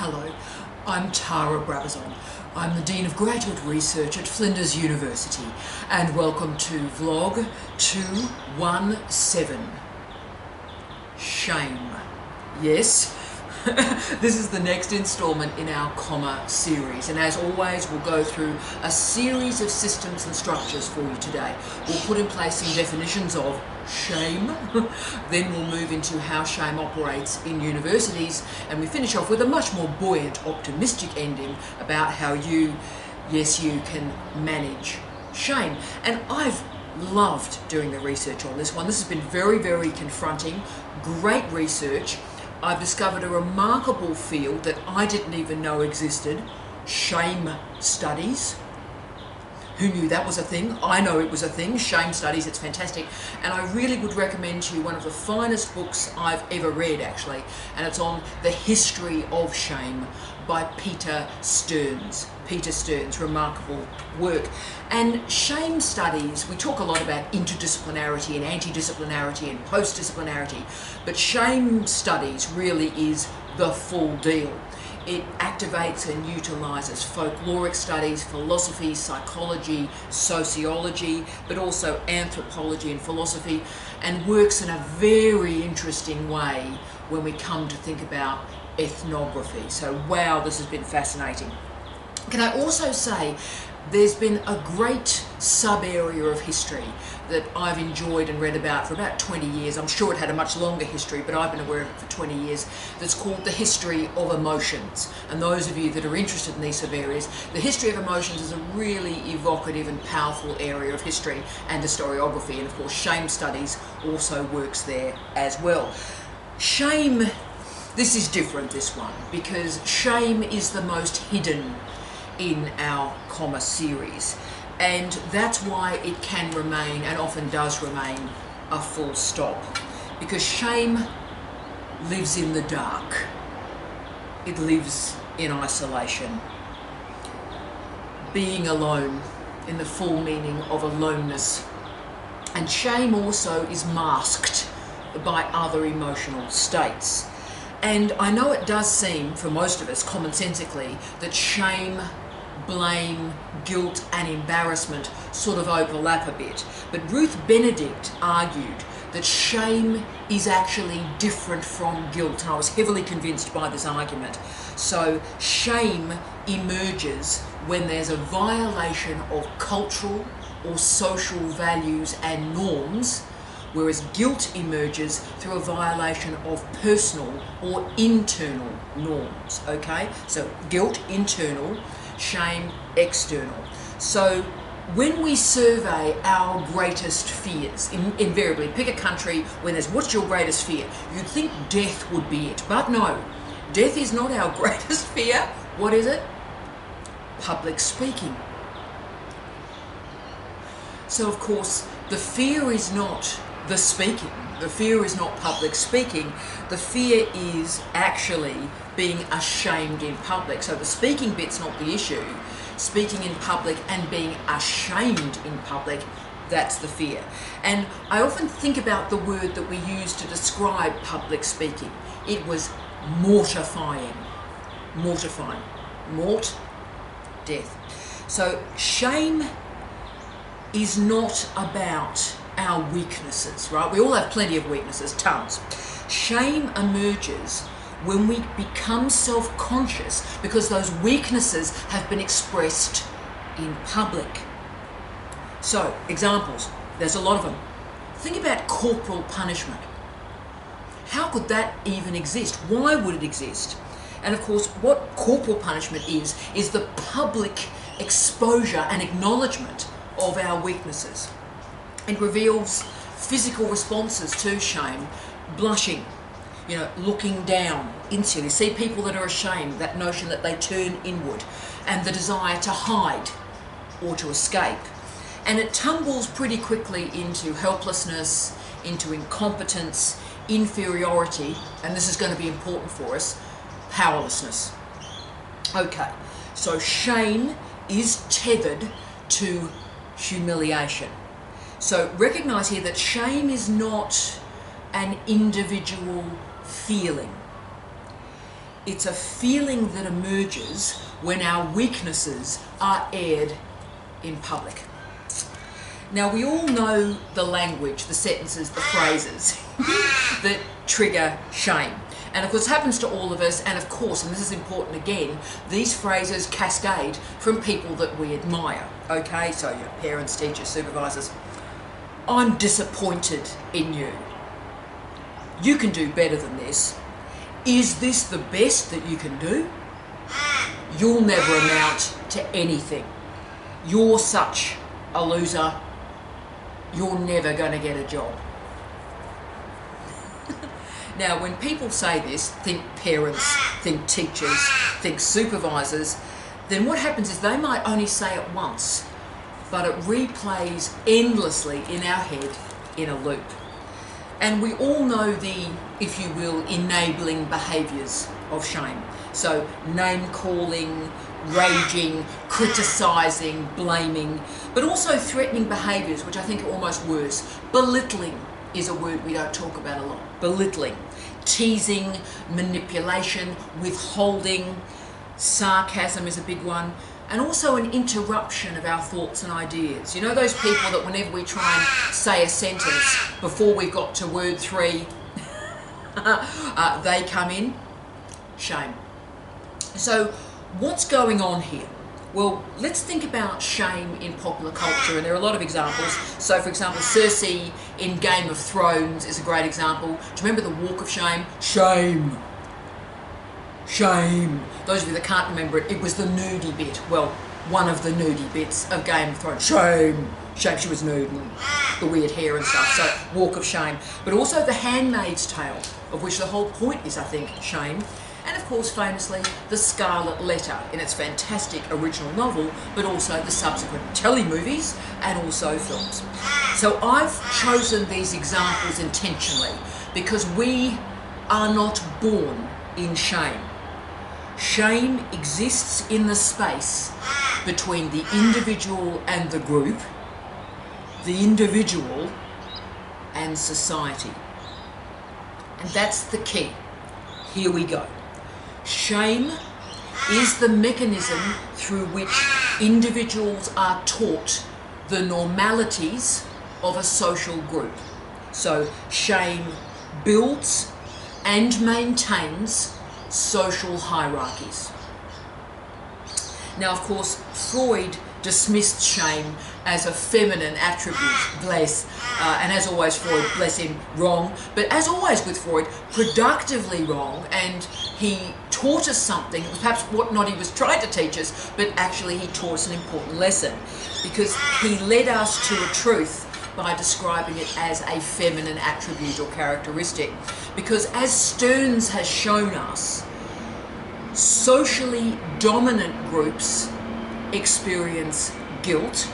Hello, I'm Tara Brabazon. I'm the Dean of Graduate Research at Flinders University, and welcome to Vlog 217. Shame. Yes, this is the next instalment in our comma series, and as always we'll go through a series of systems and structures for you today. We'll put in place some definitions of shame, then we'll move into how shame operates in universities, and we finish off with a much more buoyant, optimistic ending about how you can manage shame. And I've loved doing the research on this one. This has been very, very confronting, great research. I've discovered a remarkable field that I didn't even know existed, shame studies. Who knew that was a thing? I know it was a thing, shame studies, it's fantastic. And I really would recommend to you one of the finest books I've ever read, actually, and it's on the history of shame by Peter Stearns. Peter Stearns, remarkable work. And shame studies, we talk a lot about interdisciplinarity and antidisciplinarity and post-disciplinarity, but shame studies really is the full deal. It activates and utilises folkloric studies, philosophy, psychology, sociology, but also anthropology and philosophy, and works in a very interesting way when we come to think about ethnography. So wow, this has been fascinating. Can I also say there's been a great sub-area of history that I've enjoyed and read about for about 20 years. I'm sure it had a much longer history, but I've been aware of it for 20 years. That's called the history of emotions. And those of you that are interested in these sub-areas, the history of emotions is a really evocative and powerful area of history and historiography. And of course, shame studies also works there as well. Shame, this is different, this one, because shame is the most hidden in our comma series, and that's why it can remain, and often does remain, a full stop, because shame lives in the dark. It lives in isolation, being alone in the full meaning of aloneness. And shame also is masked by other emotional states. And I know it does seem, for most of us, commonsensically, that shame, blame, guilt and embarrassment sort of overlap a bit. But Ruth Benedict argued that shame is actually different from guilt, and I was heavily convinced by this argument. So shame emerges when there's a violation of cultural or social values and norms, whereas guilt emerges through a violation of personal or internal norms, okay? So guilt, internal, shame, external. So when we survey our greatest fears, invariably pick a country when there's what's your greatest fear, you'd think death would be it, but no, death is not our greatest fear. What is it? Public speaking. So of course the fear is not the speaking, the fear is not public speaking, the fear is actually being ashamed in public. So the speaking bit's not the issue. Speaking in public and being ashamed in public, that's the fear. And I often think about the word that we use to describe public speaking. It was mortifying. Mortifying. Mort, death. So shame is not about our weaknesses, right? We all have plenty of weaknesses, tons. Shame emerges when we become self-conscious because those weaknesses have been expressed in public. So, examples, there's a lot of them. Think about corporal punishment. How could that even exist? Why would it exist? And of course, what corporal punishment is the public exposure and acknowledgement of our weaknesses. It reveals physical responses to shame, blushing, looking down, insular. You see people that are ashamed, that notion that they turn inward, and the desire to hide or to escape. And it tumbles pretty quickly into helplessness, into incompetence, inferiority, and this is going to be important for us, powerlessness. Okay, so shame is tethered to humiliation. So recognize here that shame is not an individual feeling. It's a feeling that emerges when our weaknesses are aired in public. Now, we all know the language, the sentences, the phrases that trigger shame. And of course, it happens to all of us, and of course, and this is important again, these phrases cascade from people that we admire, okay? So your parents, teachers, supervisors. I'm disappointed in you. You can do better than this. Is this the best that you can do? You'll never amount to anything. You're such a loser. You're never going to get a job. Now, when people say this, think parents, think teachers, think supervisors, then what happens is they might only say it once, but it replays endlessly in our head in a loop. And we all know the, if you will, enabling behaviours of shame. So name-calling, raging, criticising, blaming, but also threatening behaviours, which I think are almost worse. Belittling is a word we don't talk about a lot. Belittling. Teasing, manipulation, withholding, sarcasm is a big one. And also an interruption of our thoughts and ideas. You know those people that whenever we try and say a sentence before we've got to word 3, they come in? Shame. So what's going on here? Well, let's think about shame in popular culture, and there are a lot of examples. So for example, Cersei in Game of Thrones is a great example. Do you remember the Walk of Shame? Shame. Shame. Those of you that can't remember it, it was the nudie bit. Well, one of the nudie bits of Game of Thrones. Shame. Shame, she was nude and the weird hair and stuff. So, Walk of Shame. But also The Handmaid's Tale, of which the whole point is, I think, shame. And of course, famously, The Scarlet Letter in its fantastic original novel, but also the subsequent telemovies and also films. So I've chosen these examples intentionally because we are not born in shame. Shame exists in the space between the individual and the group, the individual and society. And that's the key. Here we go. Shame is the mechanism through which individuals are taught the normalities of a social group. So shame builds and maintains social hierarchies. Now, of course, Freud dismissed shame as a feminine attribute, bless, and as always, Freud, bless him, wrong. But as always with Freud, productively wrong, and he taught us something, perhaps what not he was trying to teach us, but actually he taught us an important lesson, because he led us to a truth by describing it as a feminine attribute or characteristic. Because as Stearns has shown us, socially dominant groups experience guilt.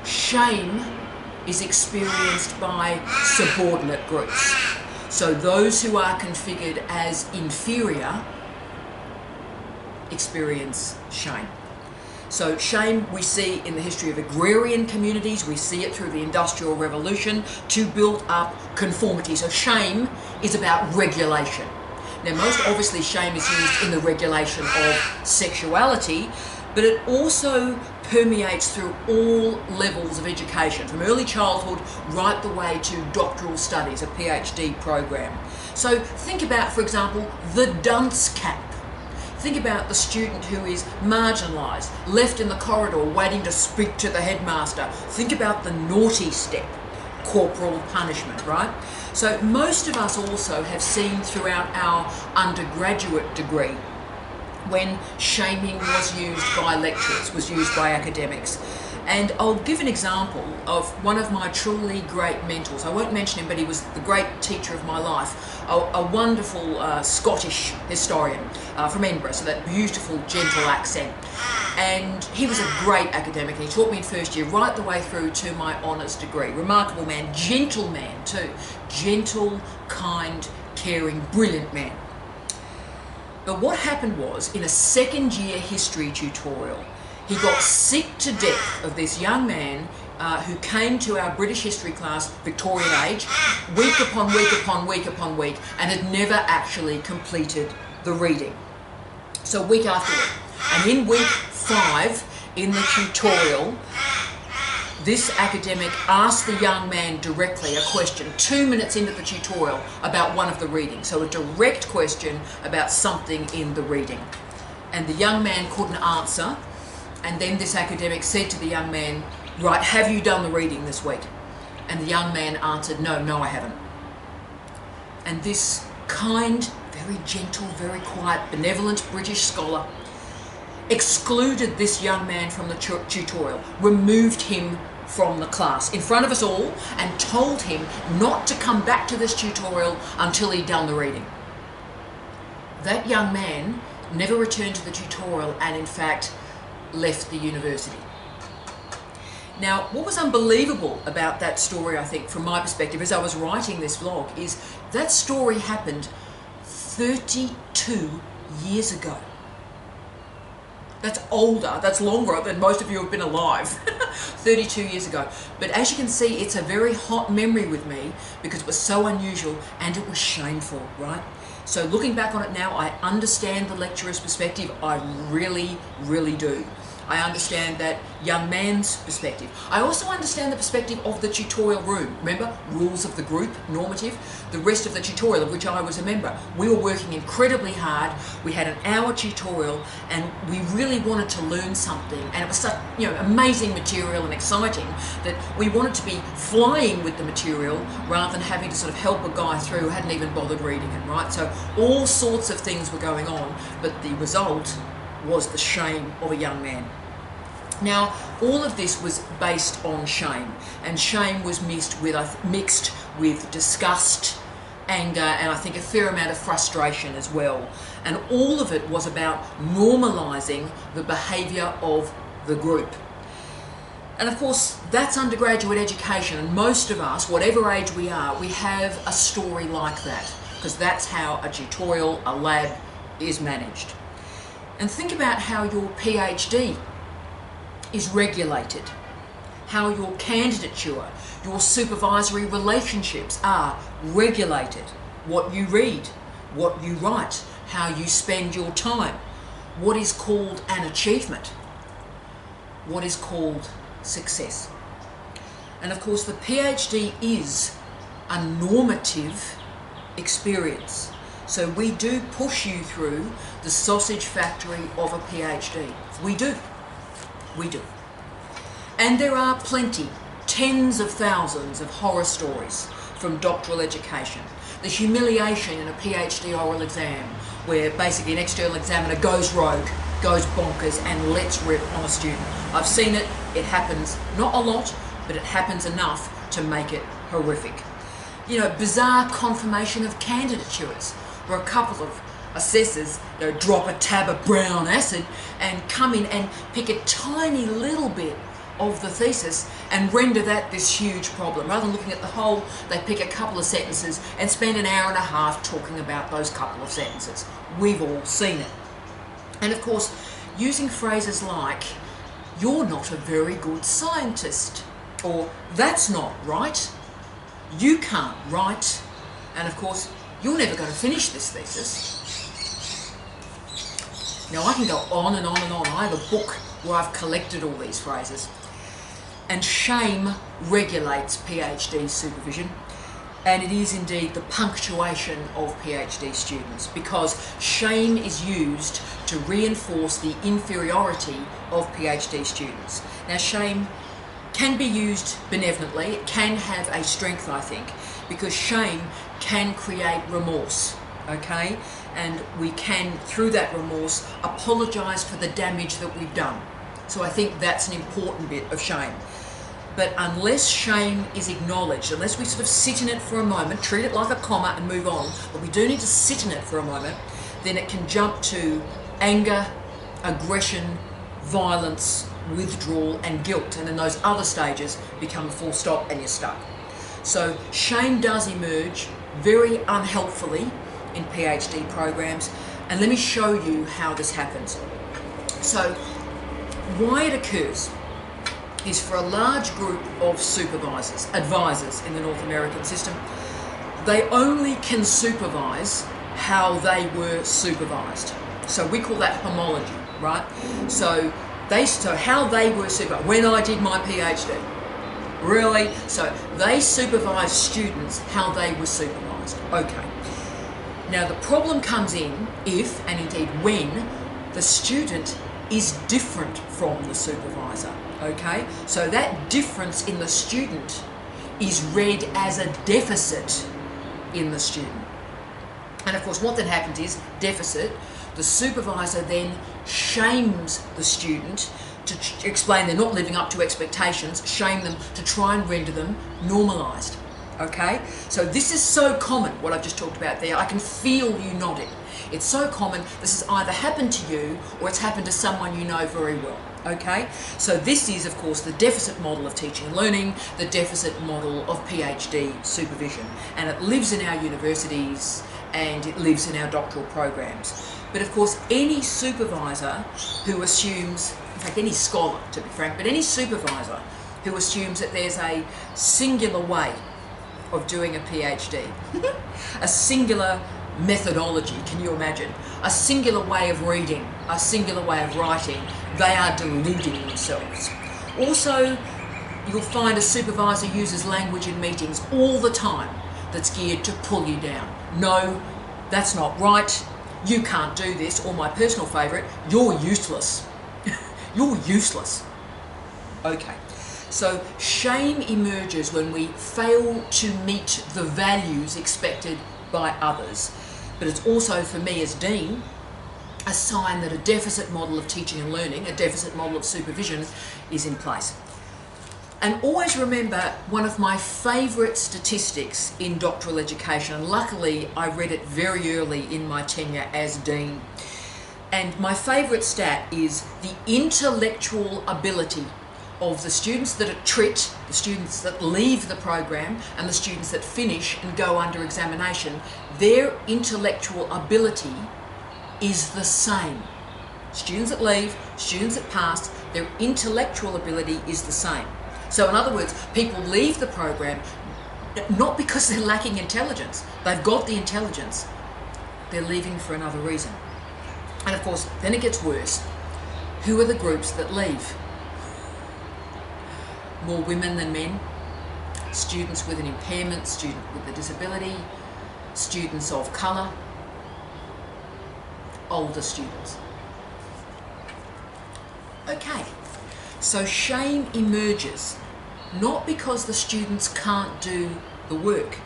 Shame is experienced by subordinate groups. So those who are configured as inferior experience shame. So shame we see in the history of agrarian communities, we see it through the Industrial Revolution to build up conformity. So shame is about regulation. Now, most obviously shame is used in the regulation of sexuality, but it also permeates through all levels of education, from early childhood right the way to doctoral studies, a PhD program. So think about, for example, the dunce cap. Think about the student who is marginalised, left in the corridor waiting to speak to the headmaster. Think about the naughty step, corporal punishment, right? So most of us also have seen throughout our undergraduate degree when shaming was used by lecturers, was used by academics. And I'll give an example of one of my truly great mentors. I won't mention him, but he was the great teacher of my life, a wonderful Scottish historian from Edinburgh, so that beautiful, gentle accent. And he was a great academic, and he taught me in first year right the way through to my honours degree. Remarkable man, gentle man too. Gentle, kind, caring, brilliant man. But what happened was, in a second year history tutorial, he got sick to death of this young man who came to our British history class, Victorian age, week upon week upon week upon week, and had never actually completed the reading. So week after week. And in week 5, in the tutorial, this academic asked the young man directly a question 2 minutes into the tutorial about one of the readings. So a direct question about something in the reading. And the young man couldn't answer. And then this academic said to the young man, right, have you done the reading this week? And the young man answered, no, I haven't. And this kind, very gentle, very quiet, benevolent British scholar excluded this young man from the tutorial, removed him from the class in front of us all, and told him not to come back to this tutorial until he'd done the reading. That young man never returned to the tutorial and in fact left the university. Now, what was unbelievable about that story, I think, from my perspective, as I was writing this vlog, is that story happened 32 years ago. That's older, that's longer than most of you have been alive. 32 years ago. But as you can see, it's a very hot memory with me because it was so unusual and it was shameful, right? So looking back on it now, I understand the lecturer's perspective. I really, really do. I understand that young man's perspective. I also understand the perspective of the tutorial room. Remember, rules of the group, normative. The rest of the tutorial, of which I was a member. We were working incredibly hard. We had an hour tutorial and we really wanted to learn something. And it was such, amazing material and exciting that we wanted to be flying with the material rather than having to sort of help a guy through who hadn't even bothered reading it, right? So all sorts of things were going on, but the result was the shame of a young man. Now, all of this was based on shame, and shame was mixed with disgust, anger, and I think a fair amount of frustration as well. And all of it was about normalising the behaviour of the group. And of course, that's undergraduate education, and most of us, whatever age we are, we have a story like that, because that's how a tutorial, a lab, is managed. And think about how your PhD is regulated, how your candidature, your supervisory relationships are regulated, what you read, what you write, how you spend your time, what is called an achievement, what is called success. And of course, the PhD is a normative experience. So we do push you through the sausage factory of a PhD. We do. We do. And there are plenty, tens of thousands of horror stories from doctoral education. The humiliation in a PhD oral exam, where basically an external examiner goes rogue, goes bonkers and lets rip on a student. I've seen it. It happens not a lot, but it happens enough to make it horrific. Bizarre confirmation of candidatures, where a couple of assessors drop a tab of brown acid and come in and pick a tiny little bit of the thesis and render that this huge problem. Rather than looking at the whole, they pick a couple of sentences and spend an hour and a half talking about those couple of sentences. We've all seen it. And of course, using phrases like, "You're not a very good scientist," or "That's not right," "You can't write," and of course, "You're never going to finish this thesis." Now I can go on and on and on. I have a book where I've collected all these phrases. And shame regulates PhD supervision, and it is indeed the punctuation of PhD students, because shame is used to reinforce the inferiority of PhD students. Now shame can be used benevolently. It can have a strength, I think, because shame can create remorse, okay? And we can, through that remorse, apologise for the damage that we've done. So I think that's an important bit of shame. But unless shame is acknowledged, unless we sort of sit in it for a moment, treat it like a comma and move on, but we do need to sit in it for a moment, then it can jump to anger, aggression, violence, withdrawal and guilt, and then those other stages become a full stop and you're stuck. So shame does emerge very unhelpfully in PhD programs, and let me show you how this happens. So why it occurs is for a large group of supervisors, advisors in the North American system, they only can supervise how they were supervised. So we call that homology, right? So how they were supervised. When I did my PhD, really? So they supervised students how they were supervised. Okay. Now the problem comes in if, and indeed when, the student is different from the supervisor. Okay? So that difference in the student is read as a deficit in the student. And of course what then happens is, deficit, the supervisor then shames the student to explain they're not living up to expectations, shame them to try and render them normalised. Okay? So this is so common, what I've just talked about there. I can feel you nodding. It's so common. This has either happened to you or it's happened to someone you know very well. Okay? So this is, of course, the deficit model of teaching and learning, the deficit model of PhD supervision. And it lives in our universities and it lives in our doctoral programs. But of course, any supervisor who assumes, in fact any scholar to be frank, but any supervisor who assumes that there's a singular way of doing a PhD, a singular methodology, can you imagine? A singular way of reading, a singular way of writing, they are deluding themselves. Also, you'll find a supervisor uses language in meetings all the time that's geared to pull you down. No, that's not right. You can't do this. Or my personal favourite, you're useless. You're useless. Okay. So shame emerges when we fail to meet the values expected by others. But it's also, for me as Dean, a sign that a deficit model of teaching and learning, a deficit model of supervision is in place. And always remember one of my favourite statistics in doctoral education, and luckily I read it very early in my tenure as Dean. And my favourite stat is the intellectual ability of the students that are TRIT, the students that leave the program, and the students that finish and go under examination. Their intellectual ability is the same. Students that leave, students that pass, their intellectual ability is the same. So in other words, people leave the program not because they're lacking intelligence. They've got the intelligence. They're leaving for another reason. And of course, then it gets worse. Who are the groups that leave? More women than men, students with an impairment, student with a disability, students of colour, older students. Okay, so shame emerges not because the students can't do the work,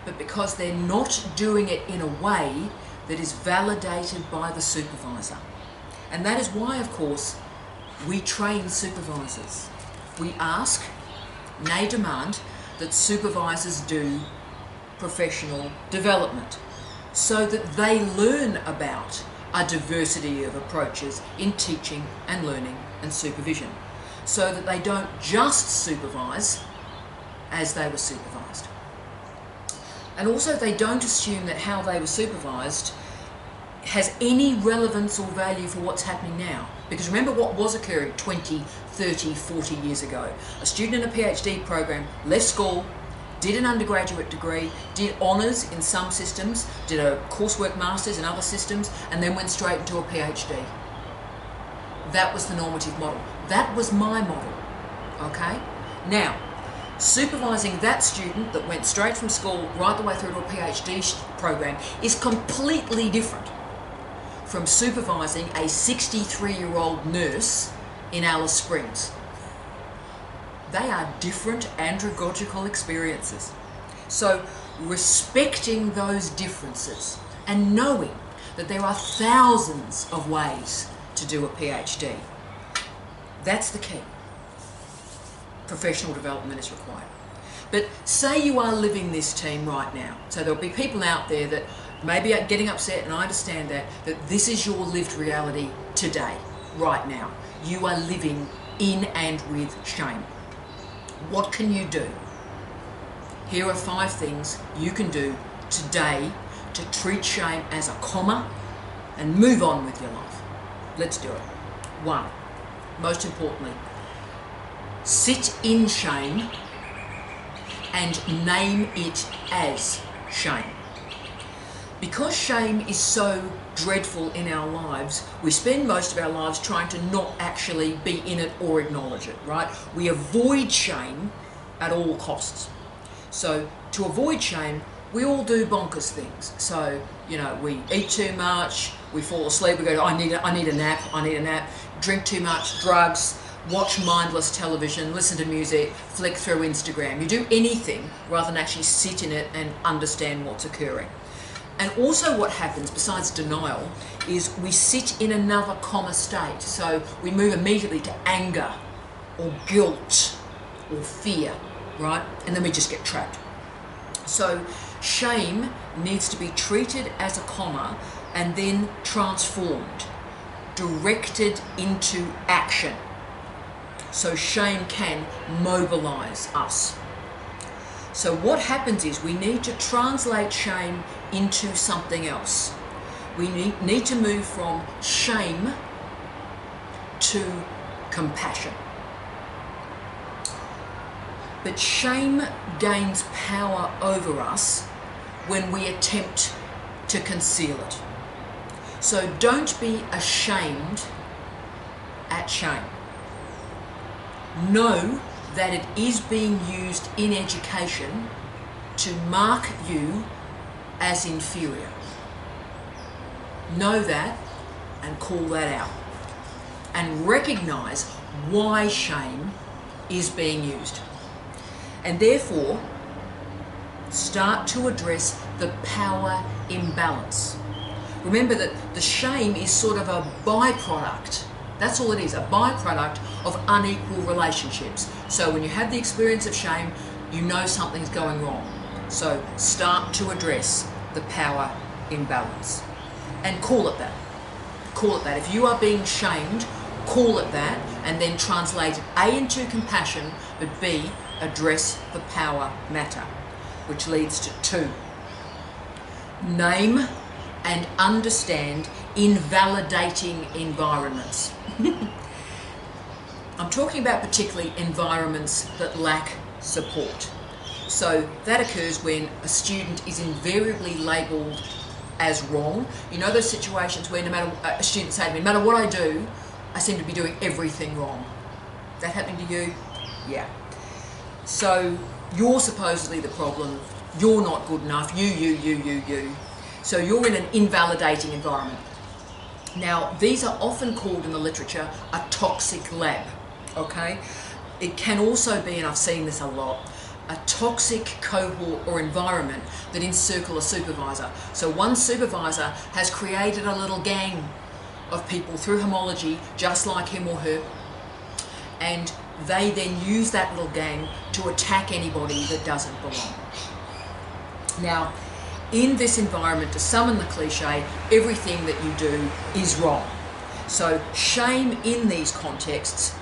but because they're not doing it in a way that is validated by the supervisor. And that is why, of course, we train supervisors. We ask, nay demand, that supervisors do professional development so that they learn about a diversity of approaches in teaching and learning and supervision, so that they don't just supervise as they were supervised. And also they don't assume that how they were supervised has any relevance or value for what's happening now. Because remember what was occurring 20, 30, 40 years ago. A student in a PhD program left school, did an undergraduate degree, did honours in some systems, did a coursework masters in other systems, and then went straight into a PhD. That was the normative model. That was my model, okay? Now, supervising that student that went straight from school right the way through to a PhD program is completely different from supervising a 63-year-old nurse in Alice Springs. They are different andragogical experiences. So respecting those differences and knowing that there are thousands of ways to do a PhD, that's the key. Professional development is required. But say you are living this team right now. So there'll be people out there that maybe are getting upset, and I understand that this is your lived reality today, right now. You are living in and with shame. What can you do? Here are 5 things you can do today to treat shame as a comma and move on with your life. Let's do it. 1, most importantly, sit in shame and name it as shame. Because shame is so dreadful in our lives, we spend most of our lives trying to not actually be in it or acknowledge it, right? We avoid shame at all costs. So to avoid shame, we all do bonkers things. So, you know, we eat too much, we fall asleep, we go, I need a nap, drink too much, drugs, watch mindless television, listen to music, flick through Instagram. You do anything rather than actually sit in it and understand what's occurring. And also what happens, besides denial, is we sit in another comma state. So we move immediately to anger or guilt or fear, right? And then we just get trapped. So shame needs to be treated as a comma and then transformed, directed into action. So shame can mobilize us. So what happens is we need to translate shame into something else. We need to move from shame to compassion. But shame gains power over us when we attempt to conceal it. So don't be ashamed at shame. Know that it is being used in education to mark you as inferior. Know that and call that out. And recognize why shame is being used. And therefore, start to address the power imbalance. Remember that the shame is sort of a byproduct. That's all it is, a byproduct of unequal relationships. So when you have the experience of shame, you know something's going wrong. So start to address the power imbalance and call it that. Call it that. If you are being shamed, call it that, and then translate A into compassion, but B, address the power matter, which leads to 2. Name and understand invalidating environments. I'm talking about particularly environments that lack support. So that occurs when a student is invariably labelled as wrong. You know those situations where no matter a student say to me, no matter what I do, I seem to be doing everything wrong. Is that happening to you? Yeah. So you're supposedly the problem, you're not good enough, you. So you're in an invalidating environment. Now, these are often called in the literature a toxic lab, okay? It can also be, and I've seen this a lot, a toxic cohort or environment that encircle a supervisor. So one supervisor has created a little gang of people through homology, just like him or her, and they then use that little gang to attack anybody that doesn't belong. Now, in this environment, to summon the cliche, everything that you do is wrong. So shame in these contexts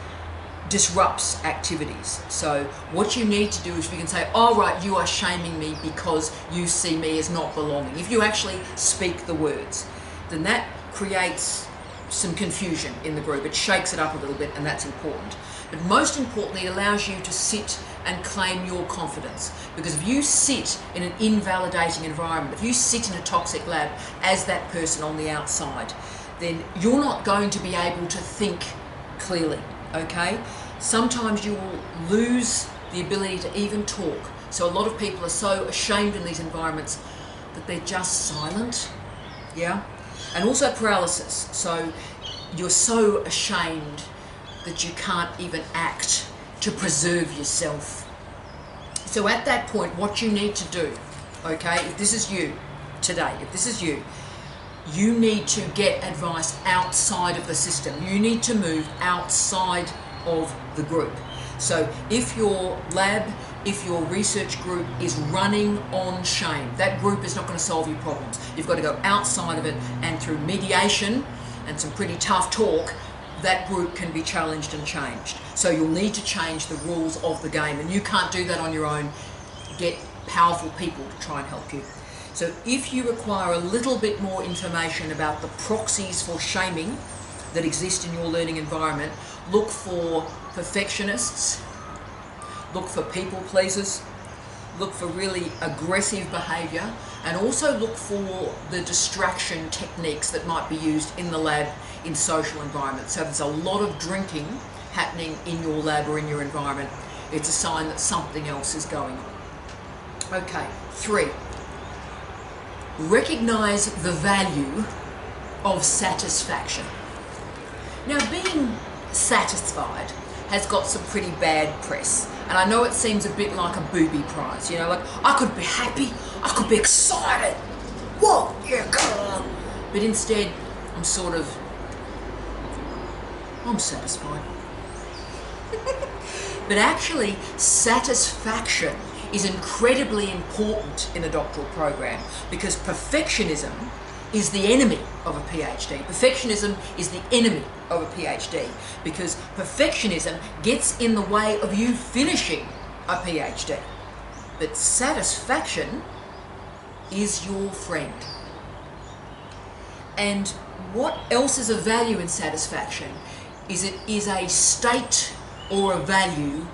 disrupts activities. So what you need to do is you can say, oh right, you are shaming me because you see me as not belonging. If you actually speak the words, then that creates some confusion in the group. It shakes it up a little bit, and that's important. But most importantly, it allows you to sit and claim your confidence. Because if you sit in an invalidating environment, if you sit in a toxic lab as that person on the outside, then you're not going to be able to think clearly, okay? Sometimes you will lose the ability to even talk. So a lot of people are so ashamed in these environments that they're just silent, yeah? And also paralysis. So you're so ashamed that you can't even act to preserve yourself. So at that point, what you need to do, okay, if this is you today, if this is you, you need to get advice outside of the system. You need to move outside of the group. So if your lab, if your research group is running on shame, that group is not going to solve your problems. You've got to go outside of it, and through mediation and some pretty tough talk, that group can be challenged and changed. So you'll need to change the rules of the game, and you can't do that on your own. Get powerful people to try and help you. So if you require a little bit more information about the proxies for shaming that exist in your learning environment, look for perfectionists, look for people pleasers, look for really aggressive behaviour, and also look for the distraction techniques that might be used in the lab in social environments. So if there's a lot of drinking happening in your lab or in your environment, it's a sign that something else is going on. Okay, 3. Recognise the value of satisfaction. Now, being satisfied has got some pretty bad press, and I know it seems a bit like a booby prize, you know, like I could be happy, I could be excited, whoa, yeah, come on. But instead, I'm satisfied. But actually, satisfaction is incredibly important in a doctoral program, because perfectionism is the enemy of a PhD. Perfectionism is the enemy of a PhD, because perfectionism gets in the way of you finishing a PhD. But satisfaction is your friend. And what else is of value in satisfaction is it is a state or a value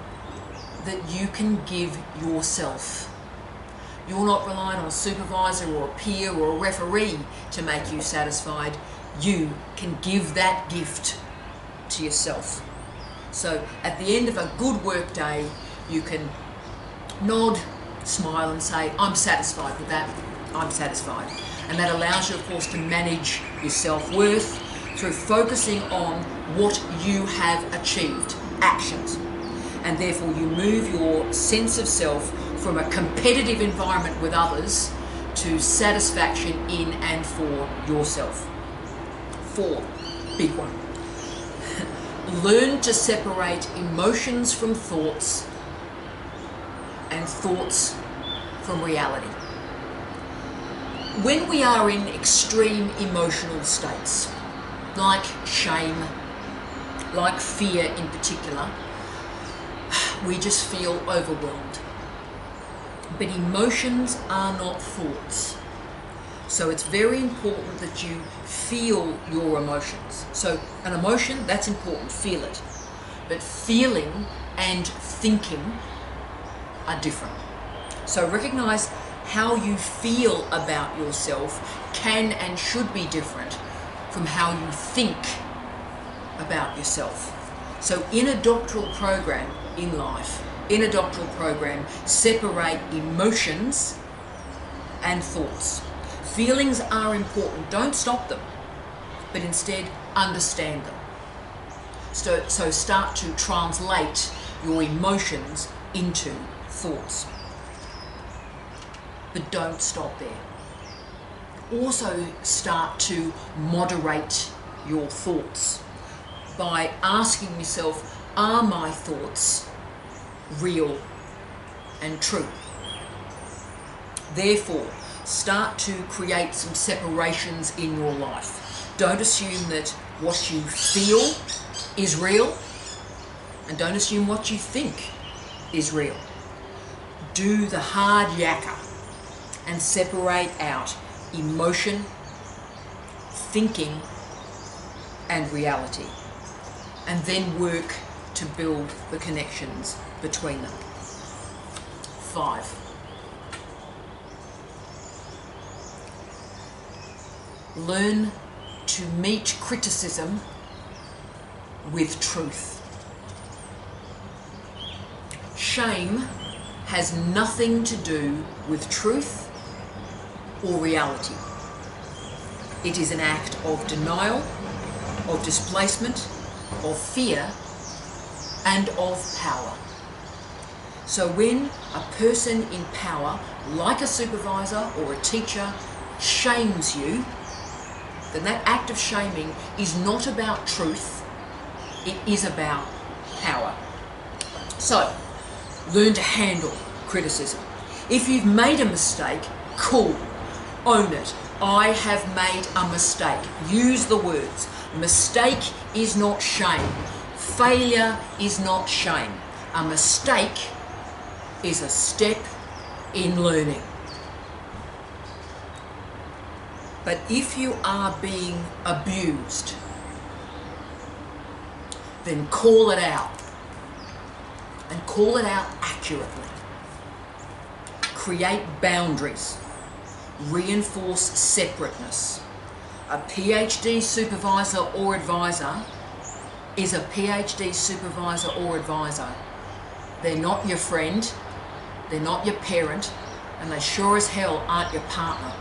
that you can give yourself. You're not relying on a supervisor or a peer or a referee to make you satisfied. You can give that gift to yourself. So at the end of a good work day, you can nod, smile and say, I'm satisfied with that, I'm satisfied. And that allows you, of course, to manage your self-worth through focusing on what you have achieved, actions. And therefore you move your sense of self from a competitive environment with others to satisfaction in and for yourself. 4, big one. Learn to separate emotions from thoughts and thoughts from reality. When we are in extreme emotional states, like shame, like fear in particular, we just feel overwhelmed. But emotions are not thoughts. So it's very important that you feel your emotions. So an emotion, that's important, feel it. But feeling and thinking are different. So recognize how you feel about yourself can and should be different from how you think about yourself. So in a doctoral program in life, in a doctoral program, separate emotions and thoughts. Feelings are important. Don't stop them, but instead understand them. So start to translate your emotions into thoughts. But don't stop there. Also start to moderate your thoughts by asking yourself, are my thoughts real and true? Therefore, start to create some separations in your life. Don't assume that what you feel is real, and don't assume what you think is real. Do the hard yakka and separate out emotion, thinking, and reality, and then work to build the connections between them. 5. Learn to meet criticism with truth. Shame has nothing to do with truth or reality. It is an act of denial, of displacement, of fear, and of power. So when a person in power, like a supervisor or a teacher, shames you, then that act of shaming is not about truth, it is about power. So, learn to handle criticism. If you've made a mistake, cool, own it. I have made a mistake. Use the words. Mistake is not shame. Failure is not shame. A mistake is a step in learning. But if you are being abused, then call it out, and call it out accurately. create boundaries, reinforce separateness. A PhD supervisor or advisor is a PhD supervisor or advisor. They're not your friend, they're not your parent, and they sure as hell aren't your partner.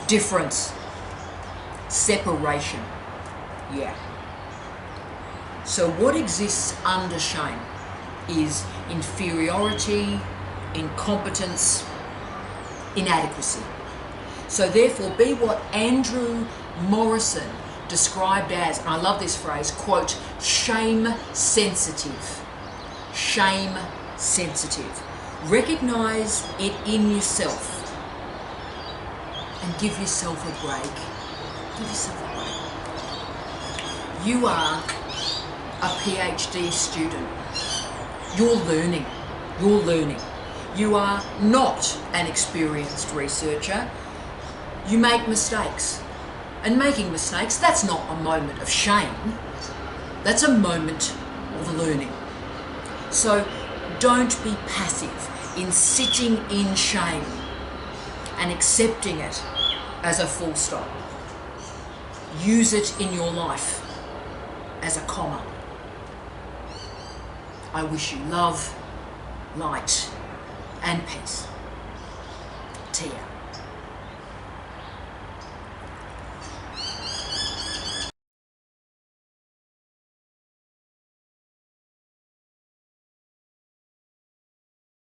Difference. Separation. Yeah. So what exists under shame is inferiority, incompetence, inadequacy. So therefore, be what Andrew Morrison described as, and I love this phrase, quote, shame sensitive. Shame sensitive. Recognize it in yourself and give yourself a break. Give yourself a break. You are a PhD student. You're learning. You're learning. You are not an experienced researcher. You make mistakes. And making mistakes, that's not a moment of shame. That's a moment of learning. So don't be passive in sitting in shame and accepting it as a full stop. Use it in your life as a comma. I wish you love, light, and peace. Tia.